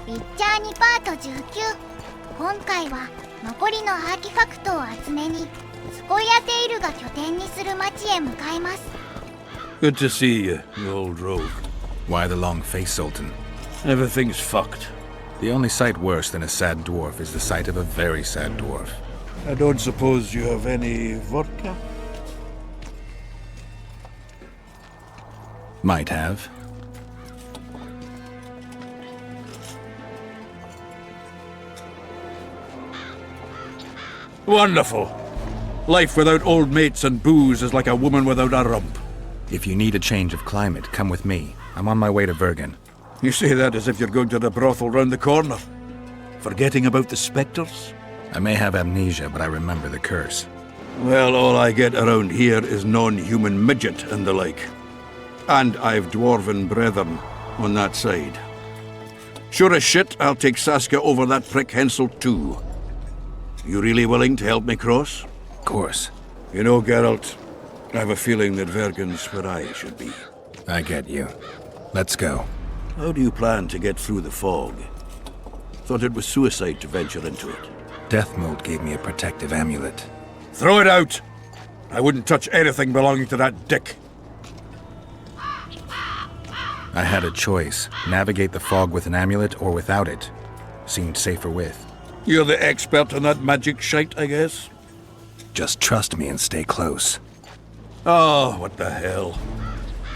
ウィッチャー2パート19。今回は残りのアーティファクトを集めにスコイアテイルが拠点にする町へ向かいます。 Good to see you, you old rogue. Why the long face, Sultan? Everything's fucked. The only sight worse than a sad dwarf is the sight of a very sad dwarf. I don't suppose you have any vodka? Might have. Wonderful. Life without old mates and booze is like a woman without a rump. If you need a change of climate, come with me. I'm on my way to Vergen. You say that as if you're going to the brothel round the corner. Forgetting about the spectres? I may have amnesia, but I remember the curse. Well, all I get around here is non-human midget and the like. And I've dwarven brethren on that side. Sure as shit, I'll take Saskia over that prick Hensel too. You really willing to help me cross? Of course. You know, Geralt, I have a feeling that Vergen's where I should be. I get you. Let's go. How do you plan to get through the fog? Thought it was suicide to venture into it. Death Mold gave me a protective amulet. Throw it out! I wouldn't touch anything belonging to that dick. I had a choice. Navigate the fog with an amulet or without it. Seemed safer with. You're the expert on that magic shite, I guess? Just trust me and stay close. Oh, what the hell.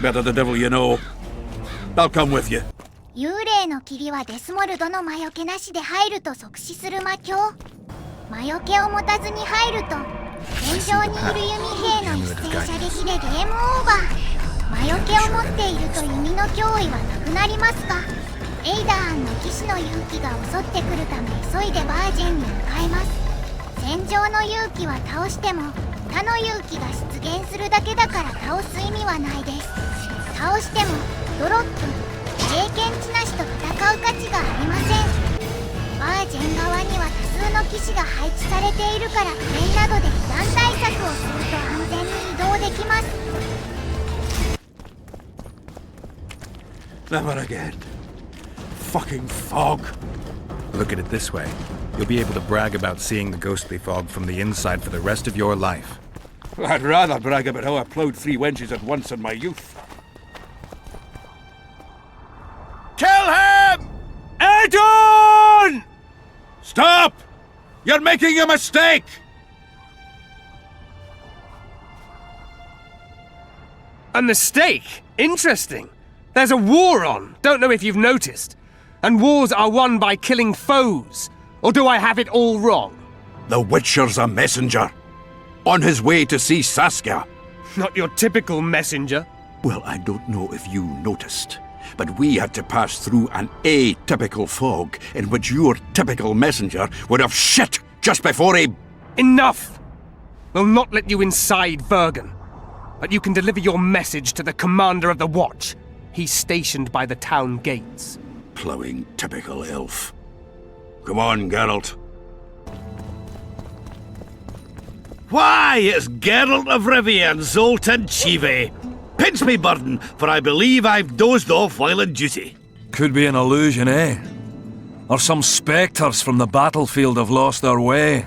Better the devil you know. I'll come with you. 幽霊の霧はデスモルドの魔除けなしで入ると即死する魔境。魔除けを持たずに入ると天上にいる弓兵の一斉射撃でゲームオーバー。魔除けを持っていると弓の脅威はなくなりますが、エイダーンの騎士の勇気が襲ってくるため急いでバージェンに向かいます。戦場の勇気は倒しても他の勇気が出現するだけだから倒す意味はないです。倒してもドロップ、経験値なしと戦う価値がありません。バージェン側には多数の騎士が配置されているからクレイなどで被弾対策をすると安全に移動できます。Never again. Fucking fog. Look at it this way. You'll be able to brag about seeing the ghostly fog from the inside for the rest of your life. I'd rather brag about how I ploughed 3 wenches at once in my youth. Kill him! Adon! Stop! You're making a mistake! A mistake? Interesting. There's a war on, don't know if you've noticed. And wars are won by killing foes. Or do I have it all wrong? The Witcher's a messenger. On his way to see Saskia. Not your typical messenger. Well, I don't know if you noticed, but we had to pass through an atypical fog in which your typical messenger would have shit just before he... Enough! We'll not let you inside Vergen. But you can deliver your message to the commander of the watch. He's stationed by the town gates. Ploughing typical elf. Come on, Geralt. Why, it's Geralt of Rivia and Zoltan Chive. Pinch me, burden, for I believe I've dozed off while on duty. Could be an illusion, eh? Or some spectres from the battlefield have lost their way.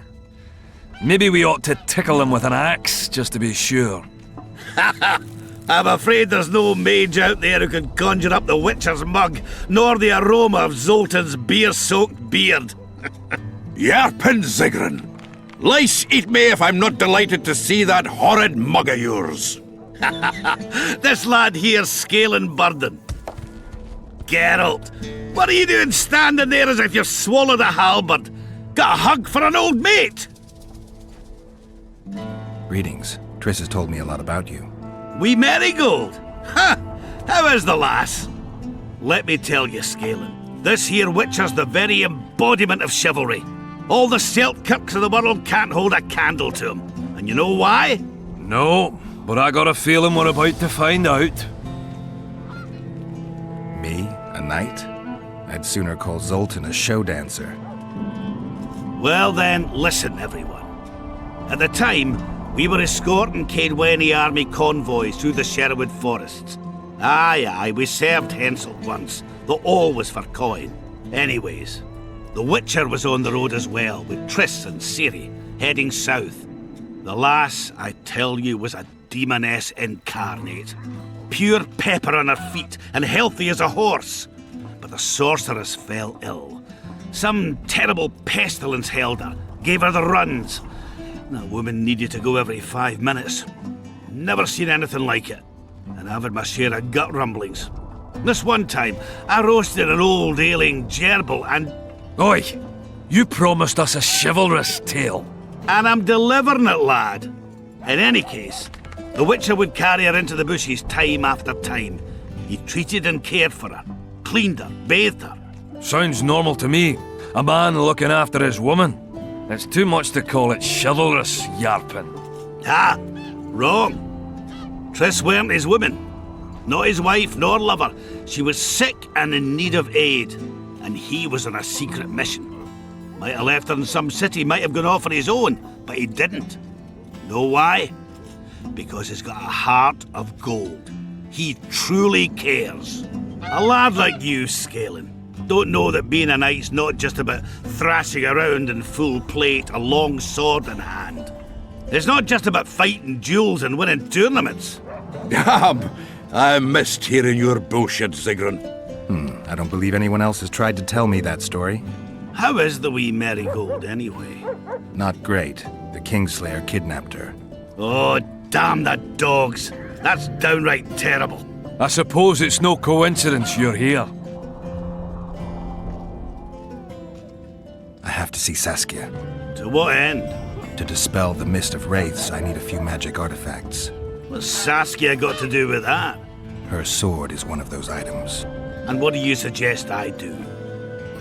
Maybe we ought to tickle them with an axe, just to be sure. I'm afraid there's no mage out there who can conjure up the Witcher's mug, nor the aroma of Zoltan's beer-soaked beard. Yarpin Zigrin! Lice eat me if I'm not delighted to see that horrid mug of yours. This lad here's scaling burden. Geralt, what are you doing standing there as if you've swallowed a halberd? Got a hug for an old mate? Greetings. Triss has told me a lot about you. Wee Marigold? Ha! How is the lass? Let me tell you, Scalen, this here Witcher's the very embodiment of chivalry. All the Selkirks of the world can't hold a candle to him. And you know why? No, but I got a feeling we're about to find out. Me? A knight? I'd sooner call Zoltan a show dancer. Well then, listen everyone. At the time, we were escorting Caedweny army convoys through the Sherwood forests. Aye, we served Hensel once, though all was for coin. Anyways, the Witcher was on the road as well, with Triss and Ciri, heading south. The lass, I tell you, was a demoness incarnate. Pure pepper on her feet, and healthy as a horse. But the sorceress fell ill. Some terrible pestilence held her, gave her the runs. That woman needed to go every 5 minutes. Never seen anything like it. And I've had my share of gut rumblings. This one time, I roasted an old ailing gerbil and... Oi! You promised us a chivalrous tale. And I'm delivering it, lad. In any case, the Witcher would carry her into the bushes time after time. He treated and cared for her, cleaned her, bathed her. Sounds normal to me. A man looking after his woman. It's too much to call it chivalrous, Yarpin. Ah, wrong. Triss weren't his woman. Not his wife nor lover. She was sick and in need of aid. And he was on a secret mission. Might have left her in some city, might have gone off on his own, but he didn't. Know why? Because he's got a heart of gold. He truly cares. A lad like you, Scalen, don't know that being a knight's not just about thrashing around in full plate, a long sword in hand. It's not just about fighting duels and winning tournaments. I missed hearing your bullshit, Zigrin. I don't believe anyone else has tried to tell me that story. How is the wee marigold, anyway? Not great. The Kingslayer kidnapped her. Oh, damn the dogs. That's downright terrible. I suppose it's no coincidence you're here. I have to see Saskia. To what end? To dispel the mist of wraiths, I need a few magic artifacts. What's Saskia got to do with that? Her sword is one of those items. And what do you suggest I do?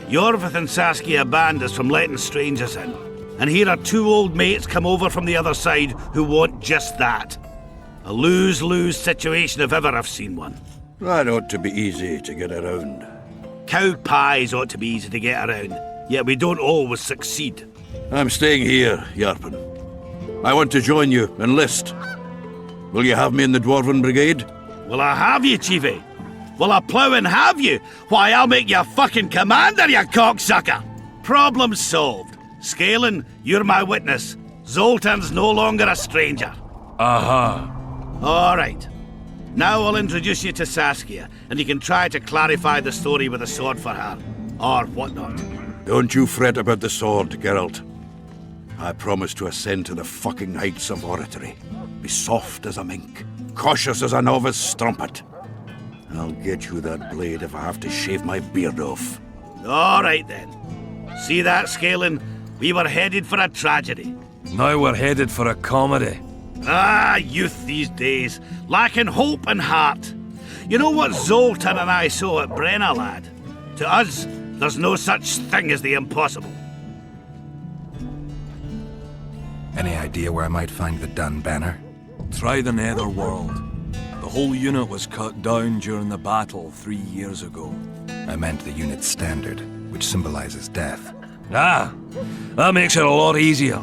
Yorvith and Saskia banned us from letting strangers in. And here are 2 old mates come over from the other side who want just that. A lose-lose situation if ever I've seen one. That ought to be easy to get around. Cow pies ought to be easy to get around, yet we don't always succeed. I'm staying here, Yarpin. I want to join you, enlist. Will you have me in the Dwarven Brigade? Will I have you, Chiefy? Will I plough and have you? Why, I'll make you a fucking commander, you cocksucker! Problem solved. Scalen, you're my witness. Zoltan's no longer a stranger. Aha. All right. Now I'll introduce you to Saskia, and you can try to clarify the story with a sword for her. Or whatnot. Don't you fret about the sword, Geralt. I promise to ascend to the fucking heights of oratory. Be soft as a mink, cautious as a novice strumpet. I'll get you that blade if I have to shave my beard off. All right, then. See that, Scalen? We were headed for a tragedy. Now we're headed for a comedy. Ah, youth these days, lacking hope and heart. You know what Zoltan and I saw at Brenna, lad? To us, there's no such thing as the impossible. Any idea where I might find the Dun banner? Try the Netherworld. The whole unit was cut down during the battle 3 years ago. I meant the unit's standard, which symbolizes death. Ah, that makes it a lot easier.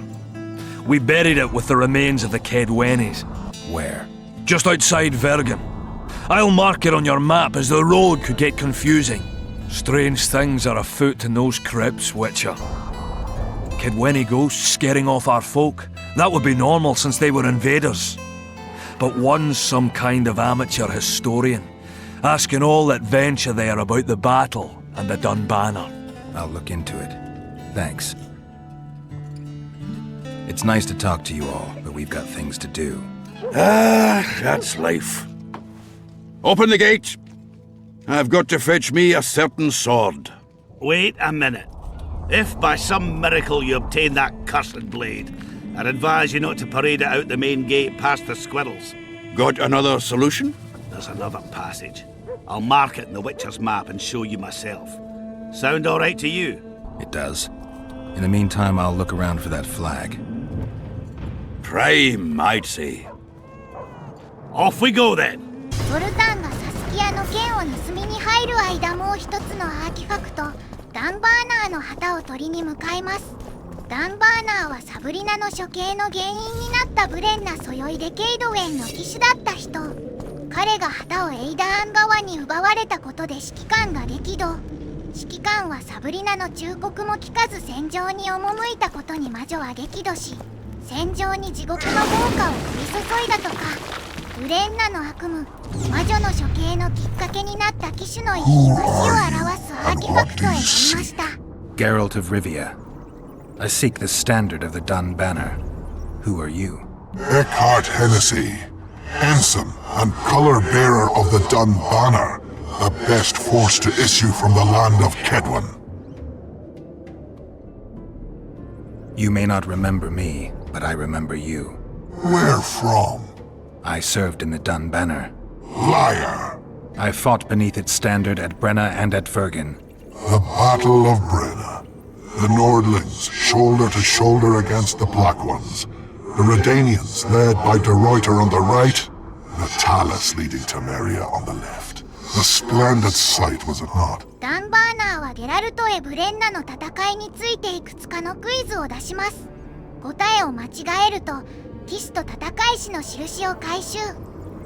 We buried it with the remains of the Kedwenis. Where? Just outside Vergen. I'll mark it on your map as the road could get confusing. Strange things are afoot in those crypts, Witcher. Kedweni ghosts scaring off our folk. That would be normal since they were invaders. But one's some kind of amateur historian, asking all that venture there about the battle and the Dun banner. I'll look into it. Thanks. It's nice to talk to you all, but we've got things to do. Ah, that's life. Open the gate. I've got to fetch me a certain sword. Wait a minute. If by some miracle you obtain that cursed blade, I'd advise you not to parade it out the main gate past the squirrels. Got another solution? There's another passage. I'll mark it in the Witcher's map and show you myself. Sound all right to you? It does. In the meantime, I'll look around for that flag. Prime, I'd say. Off we go then! ゾルタンがサスキアの剣を盗みに入る間、もう一つのアーティファクト、ダンバーナーの旗を取りに向かいます。ダンバーナーはサブリナの処刑の原因になったブレンナ・ソヨイ・デケイドウェンの騎手だった人。彼が旗をエイダーン側に奪われたことで指揮官が激怒。指揮官はサブリナの忠告も聞かず戦場に赴いたことに魔女は激怒し、戦場に地獄の豪華を降り注いだとか。ブレンナの悪夢、魔女の処刑のきっかけになった騎士の意には死を表すアーティファクトへ飛びました。 Geralt of Rivia. I seek the standard of the Dun Banner. Who are you? Eckhart Hennessy, ensign and color bearer of the Dun Banner, the best force to issue from the land of Kedwen. You may not remember me, but I remember you. Where from? I served in the Dun Banner. Liar! I fought beneath its standard at Brenna and at Vergen. The Battle of Brenna. The Nordlings, shoulder to shoulder against the Black Ones. The Redanians, led by De Ruyter on the right. The Talus leading Temeria on the left. A splendid sight, was it not? ダンバーナーはゲラルトへブレンナの戦いについていくつかのクイズを出します。答えを間違えると騎士と戦い士の印を回収。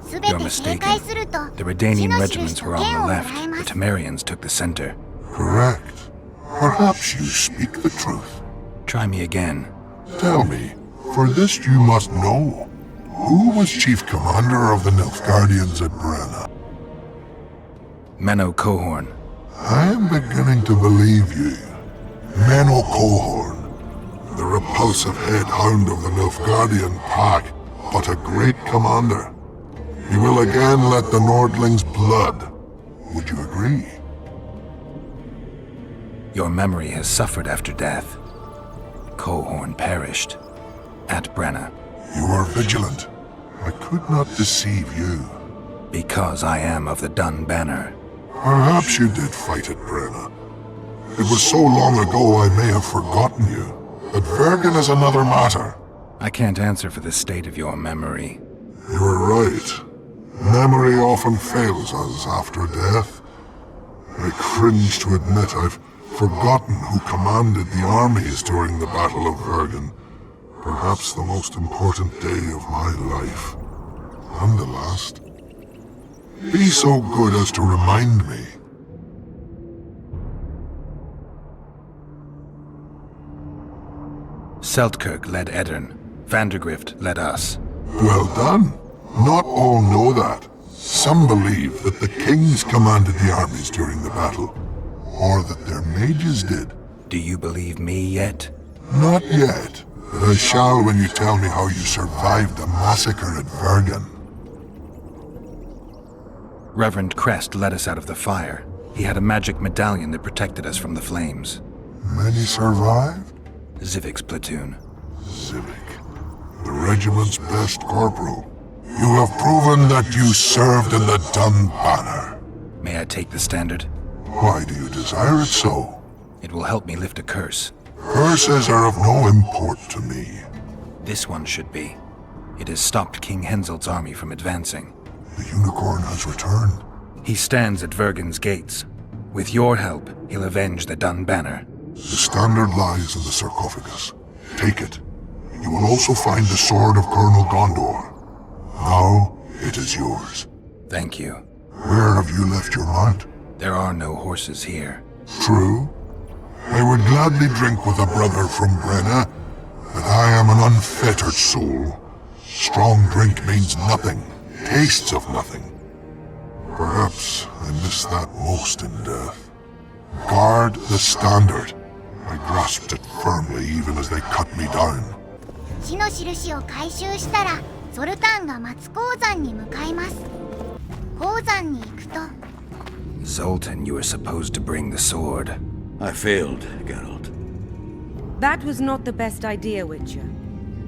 すべて You're 正解すると mistaken. The 死 Redanian の regiments 印と were 剣 on を the もらえ left. ま The す。 Temerians took the center. Correct. Perhaps you speak the truth. Try me again. Tell me, for this you must know. Who was chief commander of the Nilfgaardians at Brenna? Menno Cohorn. I am beginning to believe you. Menno Cohorn, the repulsive head hound of the Nilfgaardian pack, but a great commander. He will again let the Nordlings' blood. Would you agree? Your memory has suffered after death. Cohorn perished. At Brenna. You are vigilant. I could not deceive you. Because I am of the Dun Banner. Perhaps you did fight at Brenna. It was so long ago I may have forgotten you. But Vergen is another matter. I can't answer for the state of your memory. You are right. Memory often fails us after death. I cringe to admit I've forgotten who commanded the armies during the Battle of Vergen. Perhaps the most important day of my life. And the last. Be so good as to remind me. Seltkirk led Eddern. Vandergrift led us. Well done. Not all know that. Some believe that the kings commanded the armies during the battle, or that their mages did. Do you believe me yet? Not yet, but I shall when you tell me how you survived the massacre at Vergen. Reverend Crest led us out of the fire. He had a magic medallion that protected us from the flames. Many survived? Zivik's platoon. Zivik, the regiment's best corporal. You have proven that you served in the Dun Banner. May I take the standard? Why do you desire it so? It will help me lift a curse. Curses are of no import to me. This one should be. It has stopped King Henselt's army from advancing. The unicorn has returned. He stands at Vergen's gates. With your help, he'll avenge the Dun Banner. The standard lies in the sarcophagus. Take it. You will also find the sword of Colonel Gondor. Now, it is yours. Thank you. Where have you left your mount? There are no horses here. True. I would gladly drink with a brother from Brenna, but I am an unfettered soul. Strong drink means nothing, tastes of nothing. Perhaps I miss that most in death. Guard the standard. I grasped it firmly even as they cut me down. 死の印を回収したらソルタンが待つ鉱山に向かいます。鉱山に行くと Zoltan, you were supposed to bring the sword. I failed, Geralt. That was not the best idea, Witcher.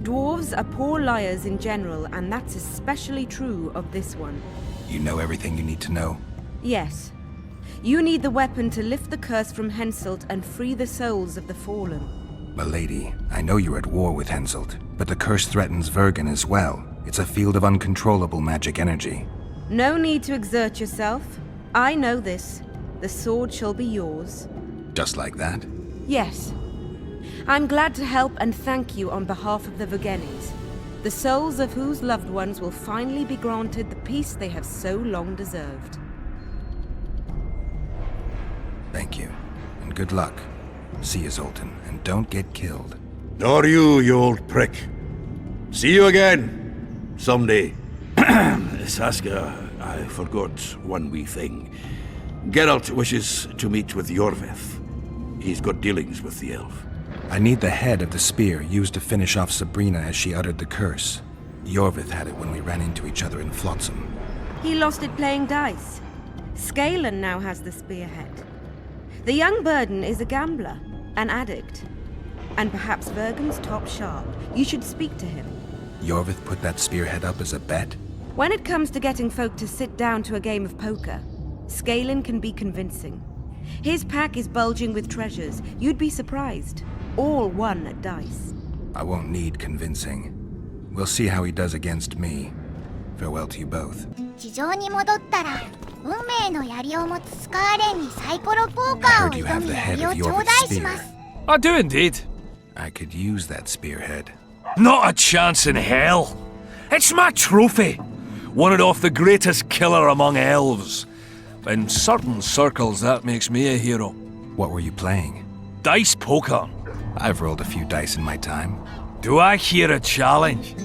Dwarves are poor liars in general, and that's especially true of this one. You know everything you need to know? Yes. You need the weapon to lift the curse from Henselt and free the souls of the fallen. Milady, I know you're at war with Henselt, but the curse threatens Vergen as well. It's a field of uncontrollable magic energy. No need to exert yourself. I know this. The sword shall be yours. Just like that? Yes. I'm glad to help and thank you on behalf of the Vergenes, the souls of whose loved ones will finally be granted the peace they have so long deserved. Thank you. And good luck. See you, Zoltan, and don't get killed. Nor you, you old prick. See you again. Someday. Saskia, I forgot one wee thing. Geralt wishes to meet with Yorvith. He's got dealings with the elf. I need the head of the spear used to finish off Sabrina as she uttered the curse. Yorvith had it when we ran into each other in Flotsam. He lost it playing dice. Scalen now has the spearhead. The young Burden is a gambler, an addict. And perhaps Vergen's top sharp. You should speak to him. Yorvith put that spearhead up as a bet? When it comes to getting folk to sit down to a game of poker, Scalen can be convincing. His pack is bulging with treasures. You'd be surprised. All won at dice. I won't need convincing. We'll see how he does against me. Farewell to you both. 地上に戻ったら運命の槍を持つスカーレンにサイコロポーカーを挑み槍を頂戴します。 I do indeed. I could use that spearhead. Not a chance in hell. It's my trophy. Won it off the greatest killer among elves. In certain circles, that makes me a hero. What were you playing? Dice poker. I've rolled a few dice in my time. Do I hear a challenge?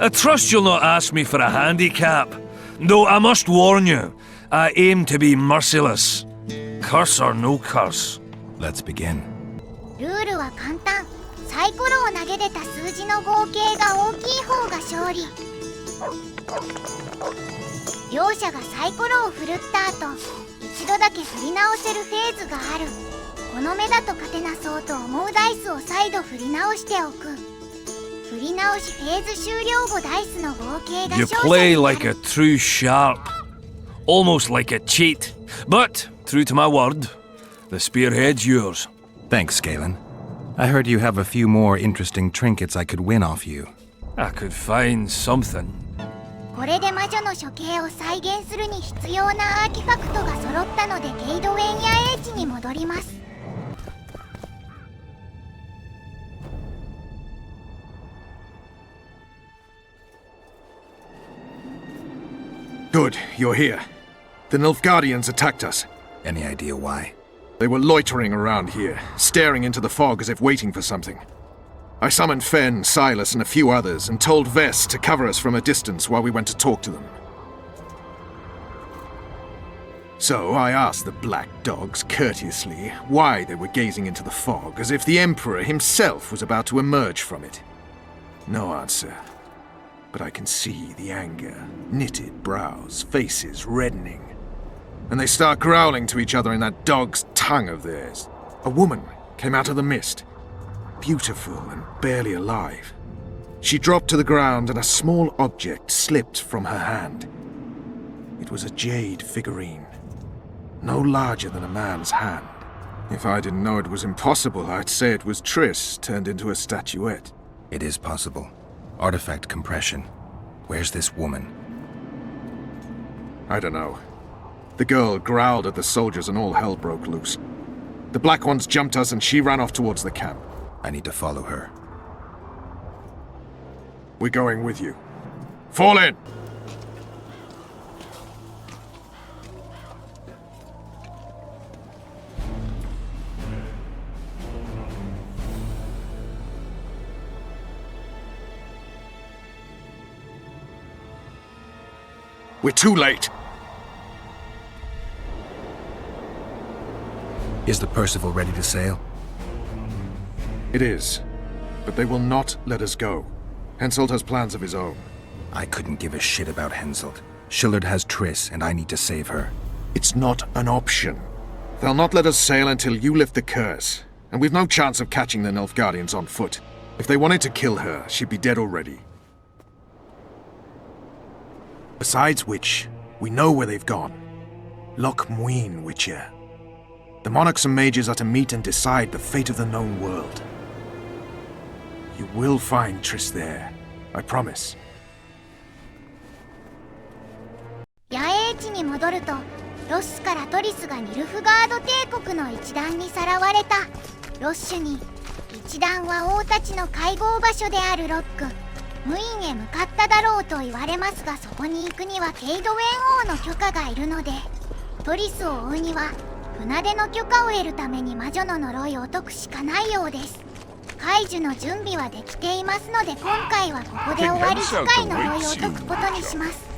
I trust you'll not ask me for a handicap. Though I must warn you, I aim to be merciless. Curse or no curse. Let's begin. ルールは簡単。サイコロを投げ出た数字の合計が大きい方が勝利。両者がサイコロを振るった後、一度だけ振り直せるフェーズがある。この目だと勝てなそうと思うダイスを再度振り直しておく。振り直しフェーズ終了後ダイスの合計が You 勝者 play にな like る。 a true sharp. Almost like a cheat. But, true to my word, the spearhead's yours. Thanks, Scalen. I heard you have a few more interesting trinkets I could win off you. I could find something. これで魔女の処刑を再現するに必要なアーティファクトが揃ったのでゲイドウェンヤ英地に戻ります。 Good, you're here. The Nilfgaardians attacked us. Any idea why? They were loitering around here, staring into the fog as if waiting for something. I summoned Fen, Silas, and a few others, and told Vess to cover us from a distance while we went to talk to them. So I asked the black dogs courteously why they were gazing into the fog, as if the Emperor himself was about to emerge from it. No answer. But I can see the anger, knitted brows, faces reddening. And they start growling to each other in that dog's tongue of theirs. A woman came out of the mist, beautiful and barely alive. She dropped to the ground and a small object slipped from her hand. It was a jade figurine, no larger than a man's hand. If I didn't know it was impossible, I'd say it was Triss turned into a statuette. It is possible. Artifact compression. Where's this woman? I don't know. The girl growled at the soldiers and all hell broke loose. The black ones jumped us and she ran off towards the camp. I need to follow her. We're going with you. Fall in! We're too late. Is the Percival ready to sail? It is. But they will not let us go. Henselt has plans of his own. I couldn't give a shit about Henselt. Shillard has Triss, and I need to save her. It's not an option. They'll not let us sail until you lift the curse. And we've no chance of catching the Nilfgaardians on foot. If they wanted to kill her, she'd be dead already. Besides which, we know where they've gone. Loch Muin, Witcher. The monarchs and mages are to meet and decide the fate of the known world. You will find Triss there, I promise. 野営地に戻ると、ロスからトリスがニルフガード帝国の一団にさらわれた。ロッシュに、一団は王たちの会合場所であるロック、ムインへ向かっただろうと言われますが、そこに行くにはケイドウェン王の許可がいるので、トリスを追うには船出の許可を得るために魔女の呪いを解くしかないようです。解除の準備はできていますので、今回はここで終わり、次回呪いを解くことにします。